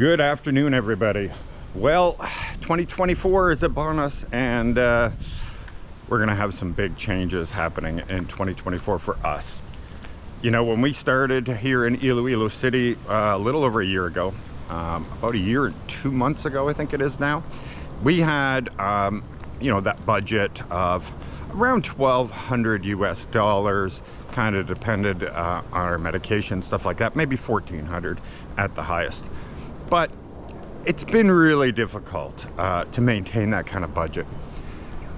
Good afternoon, everybody. Well, 2024 is upon us, and we're gonna have some big changes happening in 2024 for us. You know, when we started here in Iloilo City a little over a year ago, about a year and 2 months ago, I think it is now, we had you know, that budget of around $1,200 US, kind of depended on our medication, stuff like that, maybe $1,400 at the highest. But it's been really difficult to maintain that kind of budget.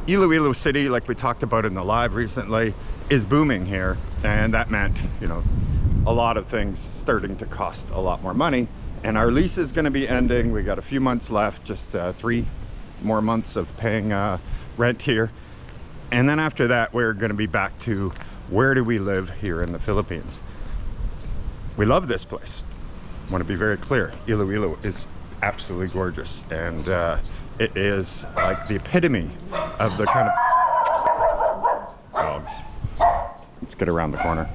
Iloilo City, like we talked about in the live recently, is booming here, and that meant, you know, a lot of things starting to cost a lot more money. And our lease is going to be ending. We got a few months left, just 3 more months of paying rent here, and then after that we're going to be back to where do we live here in the Philippines. We love this place. I want to be very clear, Iloilo is absolutely gorgeous, and it is like the epitome of the kind of dogs. Let's get around the corner.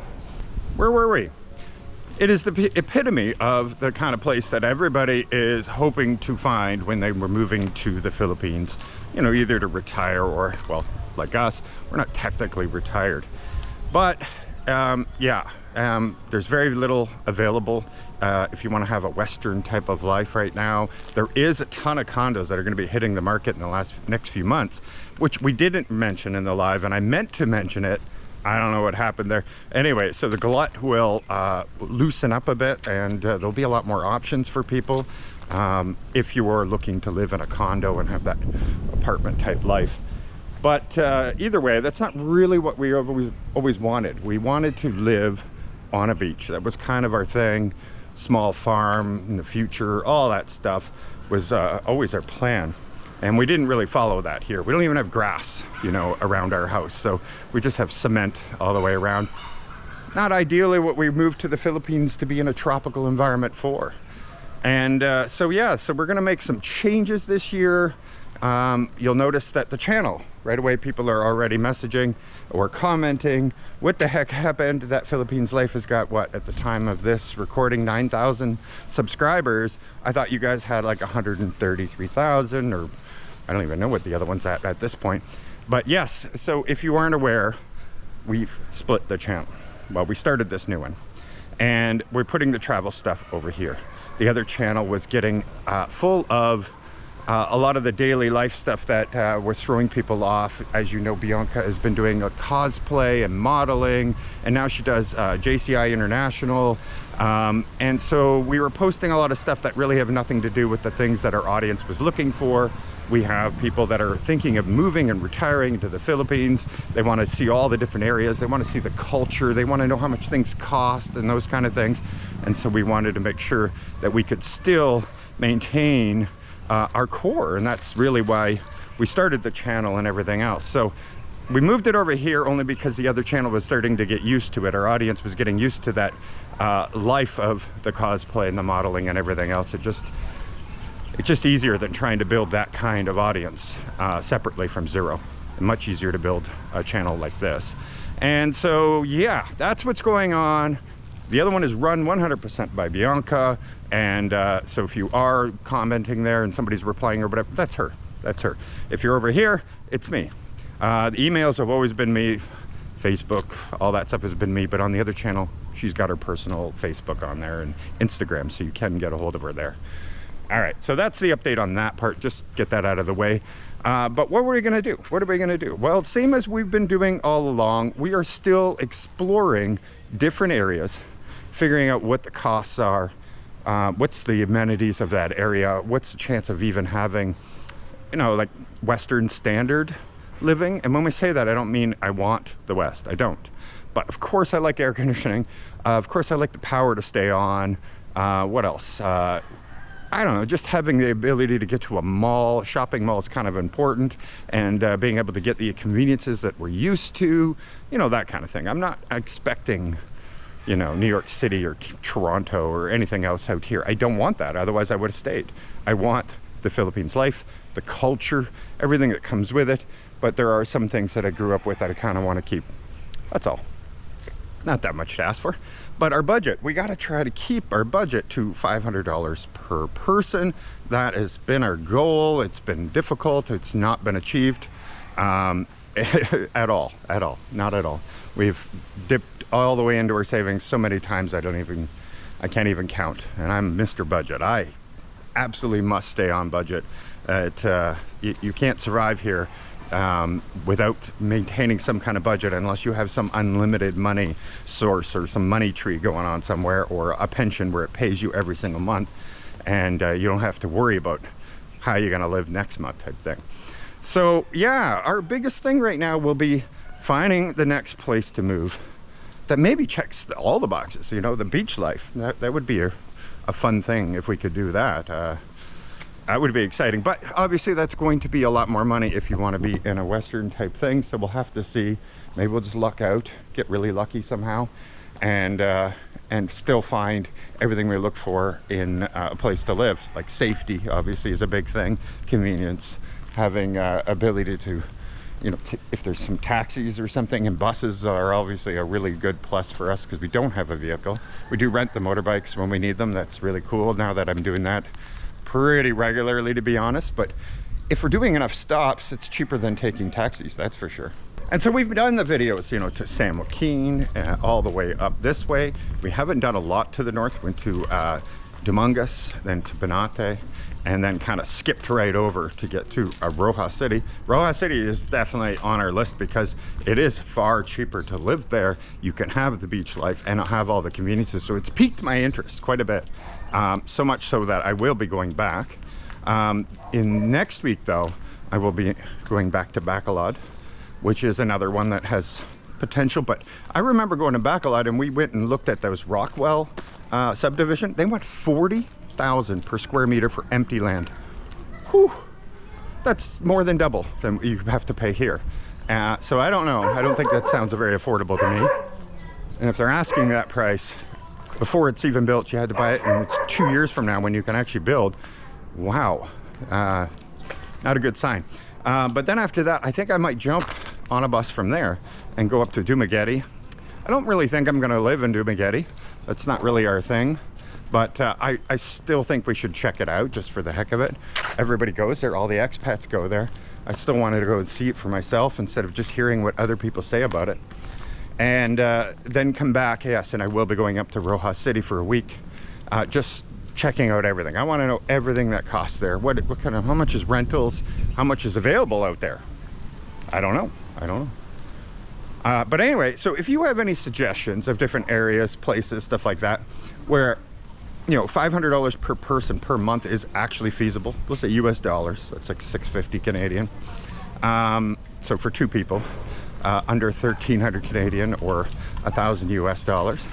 Where were we? It is the epitome of the kind of place that everybody is hoping to find when they were moving to the Philippines, you know, either to retire or, well, like us, we're not technically retired. But there's very little available if you want to have a Western type of life right now. There is a ton of condos that are going to be hitting the market in the next few months, which we didn't mention in the live, and I meant to mention it. I don't know what happened there. Anyway, so the glut will loosen up a bit, and there'll be a lot more options for people if you are looking to live in a condo and have that apartment type life. But either way, that's not really what we always wanted. We wanted to live on a beach. That was kind of our thing. Small farm in the future, all that stuff was always our plan. And we didn't really follow that here. We don't even have grass, you know, around our house. So we just have cement all the way around. Not ideally what we moved to the Philippines to be in a tropical environment for. And so we're gonna make some changes this year. You'll notice that the channel, right away, people are already messaging or commenting, what the heck happened? That Philippines Life has got, what, at the time of this recording, 9,000 subscribers. I thought you guys had like 133,000, or I don't even know what the other one's at this point. But yes, so if you aren't aware, we've split the channel. Well, we started this new one, and we're putting the travel stuff over here. The other channel was getting full of a lot of the daily life stuff that was throwing people off. As you know, Bianca has been doing a cosplay and modeling, and now she does JCI International. And so we were posting a lot of stuff that really have nothing to do with the things that our audience was looking for. We have people that are thinking of moving and retiring to the Philippines. They want to see all the different areas. They want to see the culture. They want to know how much things cost and those kind of things. And so we wanted to make sure that we could still maintain our core, and that's really why we started the channel and everything else. So we moved it over here only because the other channel was starting to get used to it. Our audience was getting used to that life of the cosplay and the modeling and everything else. It's just easier than trying to build that kind of audience separately from zero, and much easier to build a channel like this. And so yeah, that's what's going on. The other one is run 100% by Bianca, and so if you are commenting there and somebody's replying or whatever, that's her. If you're over here, it's me. The emails have always been me. Facebook, all that stuff has been me, but on the other channel, she's got her personal Facebook on there and Instagram, so you can get a hold of her there. All right, so that's the update on that part. Just get that out of the way. But what were we gonna do? What are we gonna do? Well, same as we've been doing all along, we are still exploring different areas, figuring out what the costs are, what's the amenities of that area, what's the chance of even having, you know, like Western standard living. And when we say that, I don't mean I want the West, I don't. But of course I like air conditioning. Of course I like the power to stay on. What else? I don't know, just having the ability to get to a mall. Shopping mall is kind of important, and being able to get the conveniences that we're used to, you know, that kind of thing. I'm not expecting, you know, New York City or Toronto or anything else out here. I don't want that, otherwise I would have stayed. I want the Philippines life, the culture, everything that comes with it, but there are some things that I grew up with that I kind of want to keep. That's all. Not that much to ask for. But our budget, we got to try to keep our budget to $500 per person. That has been our goal. It's been difficult. It's not been achieved at all, not at all. We've dipped all the way into our savings so many times I can't even count. And I'm Mr. Budget. I absolutely must stay on budget. You can't survive here without maintaining some kind of budget unless you have some unlimited money source or some money tree going on somewhere, or a pension where it pays you every single month and you don't have to worry about how you're going to live next month type thing. So yeah, our biggest thing right now will be finding the next place to move that maybe checks all the boxes. You know, the beach life, that would be a fun thing if we could do that. That would be exciting, but obviously that's going to be a lot more money if you want to be in a Western type thing. So we'll have to see. Maybe we'll just luck out, get really lucky somehow, and still find everything we look for in a place to live. Like safety, obviously, is a big thing. Convenience, having ability to, you know, if there's some taxis or something, and buses are obviously a really good plus for us because we don't have a vehicle. We do rent the motorbikes when we need them. That's really cool now that I'm doing that pretty regularly, to be honest. But if we're doing enough stops, it's cheaper than taking taxis, that's for sure. And so we've done the videos, you know, to San Joaquin, all the way up this way. We haven't done a lot to the north. Went to Dumangas, then to Benate, and then kind of skipped right over to get to Rojas City. Rojas City is definitely on our list because it is far cheaper to live there. You can have the beach life and have all the conveniences. So it's piqued my interest quite a bit. So much so that I will be going back. In next week though, I will be going back to Bacolod, which is another one that has potential. But I remember going to Bacolod and we went and looked at those Rockwell subdivision. They went 40,000 per square meter for empty land. Whew, that's more than double than you have to pay here. So I don't know. I don't think that sounds very affordable to me. And if they're asking that price before it's even built, you had to buy it, and it's 2 years from now when you can actually build. Wow, not a good sign. But then after that, I think I might jump on a bus from there and go up to Dumaguete. I don't really think I'm gonna live in Dumaguete. That's not really our thing. But I still think we should check it out just for the heck of it. Everybody goes there, all the expats go there. I still wanted to go and see it for myself instead of just hearing what other people say about it. And then come back, yes, and I will be going up to Rojas City for a week, just checking out everything. I want to know everything that costs there. What kind of, how much is rentals? How much is available out there? I don't know. But anyway, so if you have any suggestions of different areas, places, stuff like that, where, you know, $500 per person per month is actually feasible. Let's say US dollars, that's like 650 Canadian. So for two people, under 1,300 Canadian or 1,000 US dollars.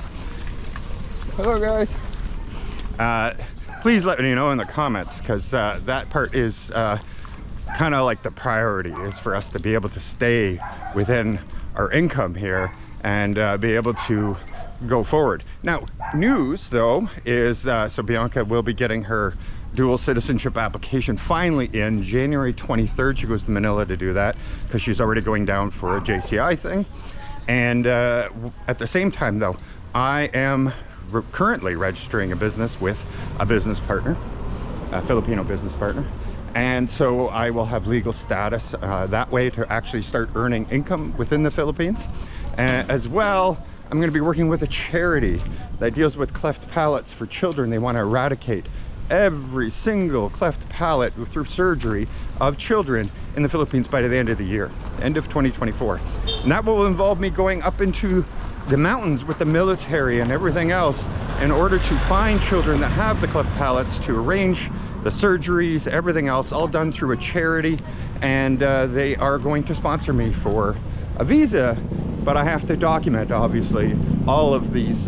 Hello guys. Please let me know in the comments, because that part is kind of like the priority, is for us to be able to stay within our income here and be able to go forward. Now, news though is so Bianca will be getting her dual citizenship application finally in January 23rd. She goes to Manila to do that because she's already going down for a JCI thing. And at the same time though, I am currently registering a business with a business partner, a Filipino business partner. And so I will have legal status that way to actually start earning income within the Philippines. As well, I'm going to be working with a charity that deals with cleft palates for children. They want to eradicate every single cleft palate through surgery of children in the Philippines by the end of the year, end of 2024. And that will involve me going up into the mountains with the military and everything else in order to find children that have the cleft palates, to arrange the surgeries, everything else, all done through a charity. And they are going to sponsor me for a visa, but I have to document, obviously, all of these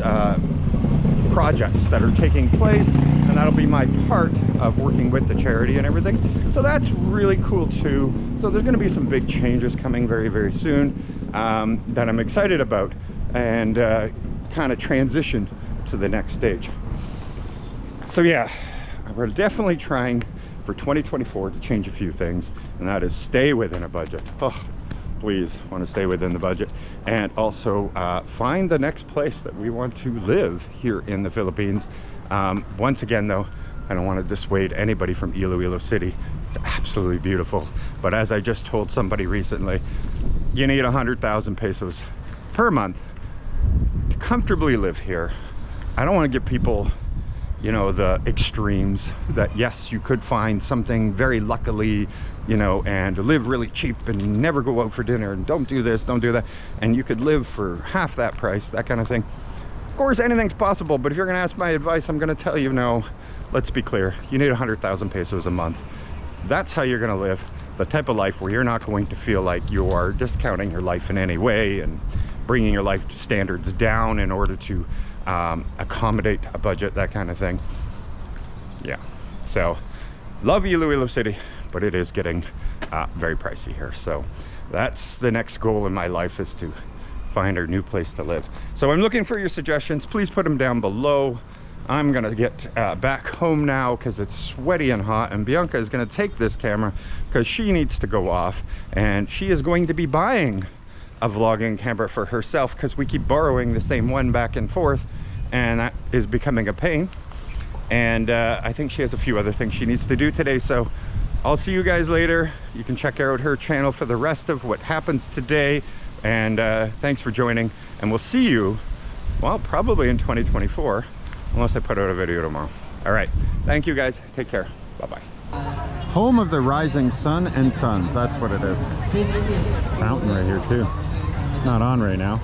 projects that are taking place, and that'll be my part of working with the charity and everything. So that's really cool too. So there's going to be some big changes coming very, very soon that I'm excited about, and kind of transition to the next stage. So yeah, we're definitely trying for 2024 to change a few things, and that is stay within a budget. Oh, please want to stay within the budget, and also find the next place that we want to live here in the Philippines. Once again though, I don't want to dissuade anybody from Iloilo City. It's absolutely beautiful, but as I just told somebody recently, you need 100,000 pesos per month to comfortably live here. I don't want to give people, you know, the extremes that yes, you could find something very luckily, you know, and live really cheap and never go out for dinner and don't do this, don't do that, and you could live for half that price, that kind of thing. Of course, anything's possible, but if you're going to ask my advice, I'm going to tell you, no, let's be clear. You need 100,000 pesos a month. That's how you're going to live the type of life where you're not going to feel like you are discounting your life in any way and bringing your life standards down in order to accommodate a budget, that kind of thing. Yeah, so love Iloilo City, but it is getting very pricey here. So that's the next goal in my life, is to find a new place to live. So I'm looking for your suggestions. Please put them down below. I'm gonna get back home now because it's sweaty and hot, and Bianca is gonna take this camera because she needs to go off, and she is going to be buying a vlogging camera for herself because we keep borrowing the same one back and forth, and that is becoming a pain. And I think she has a few other things she needs to do today, so I'll see you guys later. You can check out her channel for the rest of what happens today, and thanks for joining, and we'll see you, well, probably in 2024, unless I put out a video tomorrow. All right, thank you guys, take care, bye-bye. Home of the rising sun and suns, that's what it is. Fountain right here too. Not on right now.